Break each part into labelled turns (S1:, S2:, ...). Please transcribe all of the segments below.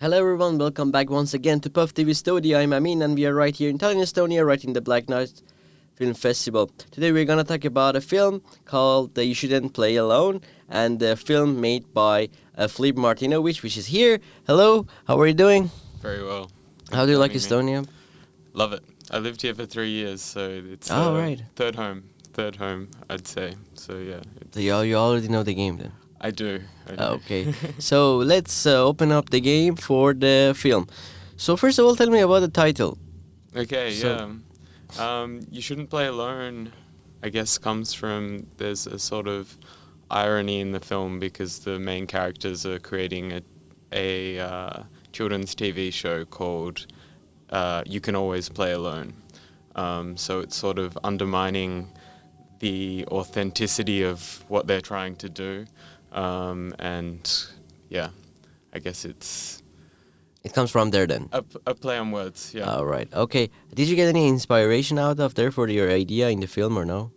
S1: Hello everyone, welcome back once again to PÖFF TV Studio. I'm Amin and we are right here in Tallinn, Estonia, right in the Black Night Film Festival. Today we're gonna talk about a film called You Shouldn't Play Alone, and a film made by Filip Martinovic, which is here. Hello, how are you doing?
S2: Very well.
S1: How do you like Estonia?
S2: Love it. I lived here for 3 years, so it's
S1: right.
S2: third home, I'd say. So yeah.
S1: So you already know the game then?
S2: I do.
S1: Okay, so let's open up the game for the film. So first of all, tell me about the title.
S2: Okay, You Shouldn't Play Alone, I guess, comes from, there's a sort of irony in the film because the main characters are creating a children's TV show called You Can Always Play Alone. So it's sort of undermining the authenticity of what they're trying to do. And yeah, I guess
S1: It comes from there then?
S2: a play on words, yeah.
S1: All right, okay. Did you get any inspiration out of there for your idea in the film or no?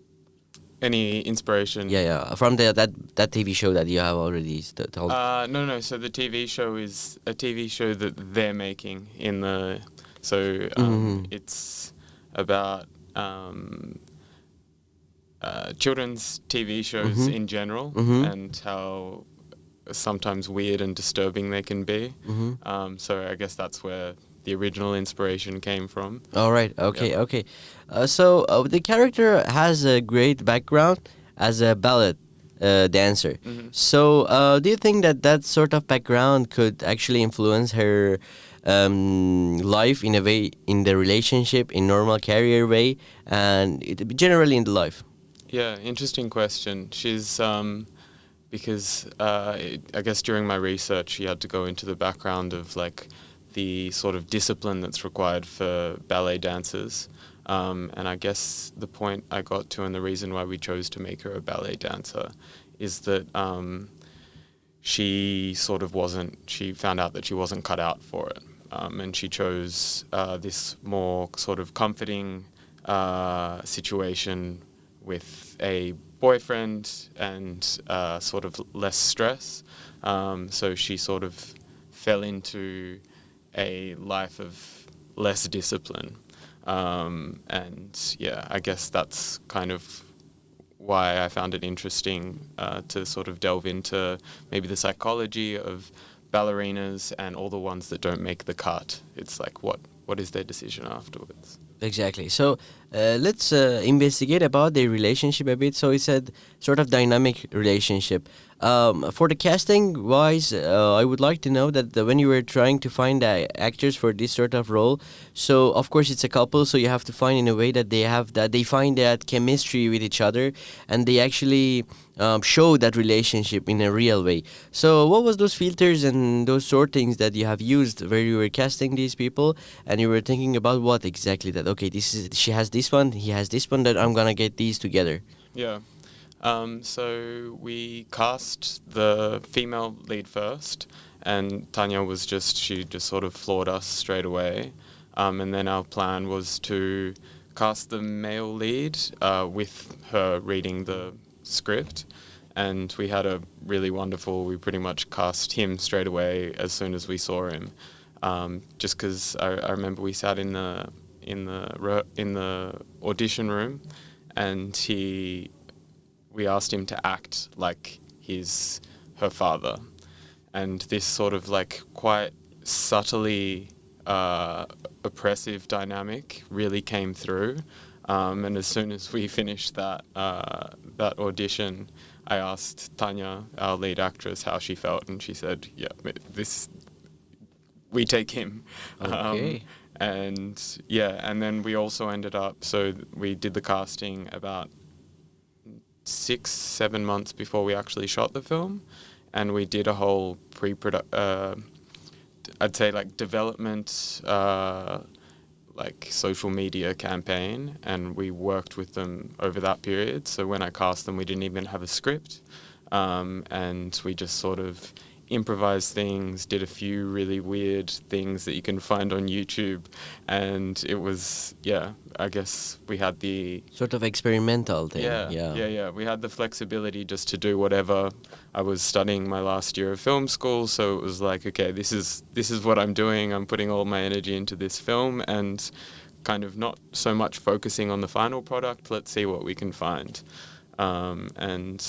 S2: Any inspiration?
S1: Yeah, from that TV show that you have already told.
S2: No. So the TV show is a TV show that they're making in the. So it's about children's TV shows in general and how sometimes weird and disturbing they can be. So I guess that's where the original inspiration came from.
S1: All right. Okay. So the character has a great background as a ballet dancer. So do you think that sort of background could actually influence her life in a way, in the relationship, in normal career way, and generally in the life?
S2: Yeah, interesting question. She's because I guess during my research, she had to go into the background of like the sort of discipline that's required for ballet dancers. And I guess the point I got to and the reason why we chose to make her a ballet dancer is that she found out that she wasn't cut out for it. And she chose this more sort of comforting situation with a boyfriend and sort of less stress. So she sort of fell into a life of less discipline. And yeah, I guess that's kind of why I found it interesting to sort of delve into maybe the psychology of ballerinas and all the ones that don't make the cut. It's like, what is their decision afterwards?
S1: Exactly. So let's investigate about their relationship a bit. So it's a sort of dynamic relationship. For the casting wise, I would like to know that when you were trying to find actors for this sort of role, so of course it's a couple, so you have to find in a way that they find that chemistry with each other, and they actually show that relationship in a real way. So what was those filters and those sort of things that you have used where you were casting these people and you were thinking about what exactly that, okay, she has this one, he has this one, that I'm gonna get these together?
S2: Yeah. So we cast the female lead first, and Tanya she just sort of floored us straight away. And then our plan was to cast the male lead with her reading the script. And we had we pretty much cast him straight away as soon as we saw him. Just because I remember we sat in the audition room, and we asked him to act like he's her father. And this sort of like quite subtly oppressive dynamic really came through. And as soon as we finished that audition, I asked Tanya, our lead actress, how she felt, and she said, yeah, we take him.
S1: Okay.
S2: And then we also ended up, so we did the casting about 6-7 months before we actually shot the film, and we did a whole I'd say like development, like social media campaign, and we worked with them over that period. So when I cast them, we didn't even have a script, and we just sort of improvised things, did a few really weird things that you can find on YouTube, and it was, yeah, I guess we had the
S1: Sort of experimental thing.
S2: yeah. We had the flexibility just to do whatever. I was studying my last year of film school, so it was like, okay, this is what I'm doing. I'm putting all my energy into this film, and kind of not so much focusing on the final product. Let's see what we can find, and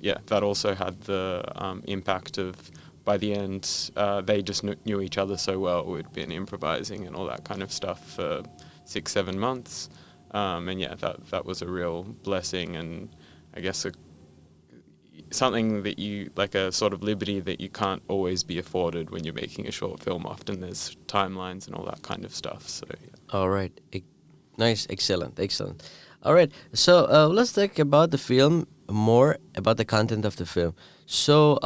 S2: yeah, that also had the impact of, by the end, they just knew each other so well. We'd been improvising and all that kind of stuff for 6-7 months. And yeah, that was a real blessing, and I guess something that you, like a sort of liberty that you can't always be afforded when you're making a short film. Often there's timelines and all that kind of stuff. So yeah.
S1: All right. Nice. Excellent. All right. So let's talk about the film more, about the content of the film. So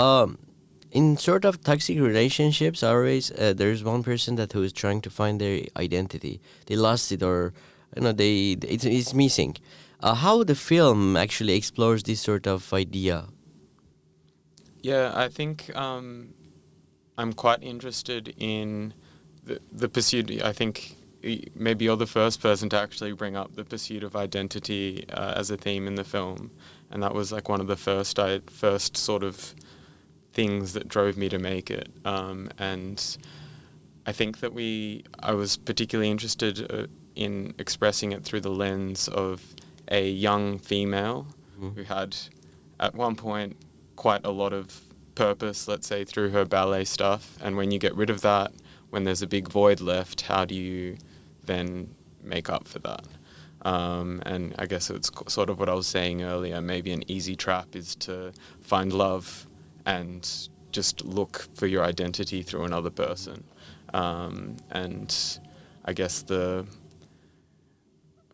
S1: in sort of toxic relationships, always there's one person who is trying to find their identity. They lost it, or it's missing. How the film actually explores this sort of idea?
S2: Yeah, I think I'm quite interested in the pursuit. I think maybe you're the first person to actually bring up the pursuit of identity as a theme in the film, and that was like one of the first sort of things that drove me to make it. And I think that I was particularly interested in expressing it through the lens of a young female who had, at one point, quite a lot of purpose, let's say, through her ballet stuff. And when you get rid of that, when there's a big void left, how do you then make up for that? And I guess it's sort of what I was saying earlier. Maybe an easy trap is to find love and just look for your identity through another person. And I guess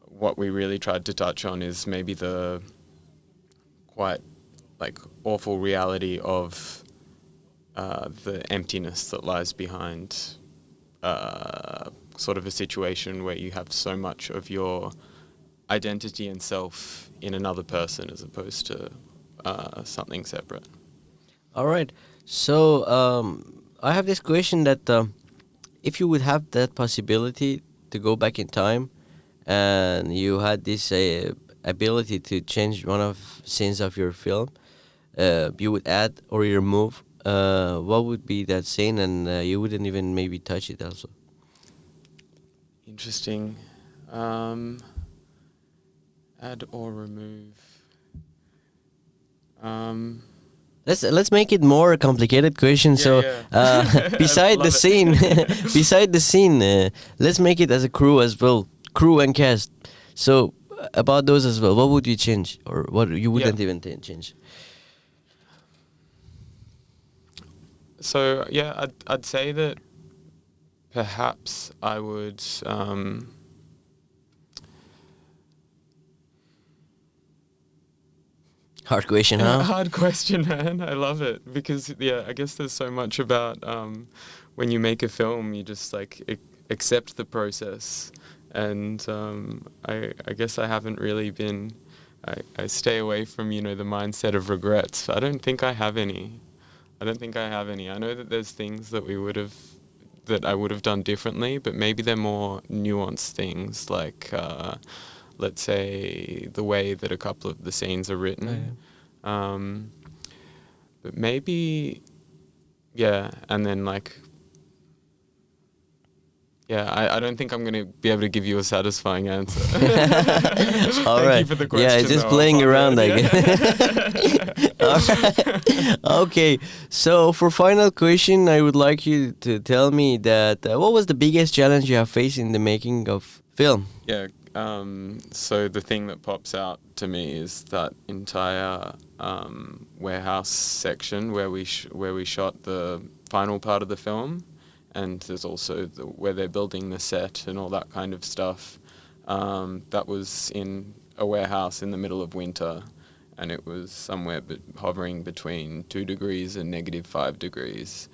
S2: what we really tried to touch on is maybe the quite like awful reality of the emptiness that lies behind sort of a situation where you have so much of your identity and self in another person as opposed to something separate.
S1: All right. So I have this question that if you would have that possibility to go back in time, and you had this ability to change one of scenes of your film, you would add or remove, what would be that scene, and you wouldn't even maybe touch it also?
S2: Interesting. Add or remove.
S1: Let's make it more complicated question. Beside the scene, beside the scene, let's make it as a crew as well, crew and cast. So about those as well, what would you change, or what you wouldn't even change?
S2: So yeah, I'd say that perhaps I would.
S1: Hard question, huh?
S2: Hard question, man. I love it because I guess there's so much about when you make a film, you just like accept the process, and I guess I haven't really been. I stay away from the mindset of regrets. I don't think I have any. I know that there's things that I would have done differently, but maybe they're more nuanced things, like let's say the way that a couple of the scenes are written. But maybe, and then I don't think I'm going to be able to give you a satisfying answer.
S1: All right.
S2: Thank you for the question.
S1: Yeah, just playing around, I guess. All right. Okay, so for final question, I would like you to tell me that what was the biggest challenge you have faced in the making of film?
S2: Yeah, so the thing that pops out to me is that entire warehouse section where we shot the final part of the film, and there's also where they're building the set and all that kind of stuff. That was in a warehouse in the middle of winter, and it was somewhere hovering between 2 degrees and -5 degrees.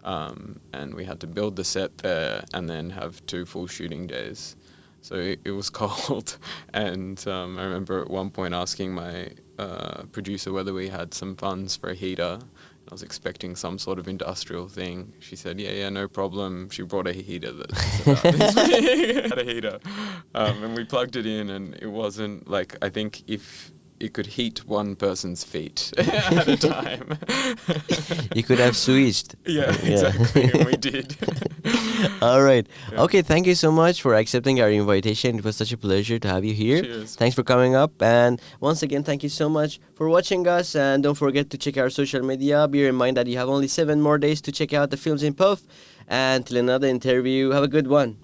S2: And we had to build the set there and then have 2 full shooting days. So it was cold, and I remember at one point asking my producer whether we had some funds for a heater. I was expecting some sort of industrial thing. She said, yeah, no problem. She brought a heater that's about this big. Had a heater. And we plugged it in, and it wasn't like, I think if it could heat one person's feet at a time.
S1: You could have switched.
S2: Yeah, exactly. And we did.
S1: All right.
S2: Yeah.
S1: Okay, thank you so much for accepting our invitation. It was such a pleasure to have you here.
S2: Cheers.
S1: Thanks for coming up. And once again, thank you so much for watching us. And don't forget to check our social media. Bear in mind that you have only 7 more days to check out the films in PÖFF. And till another interview, have a good one.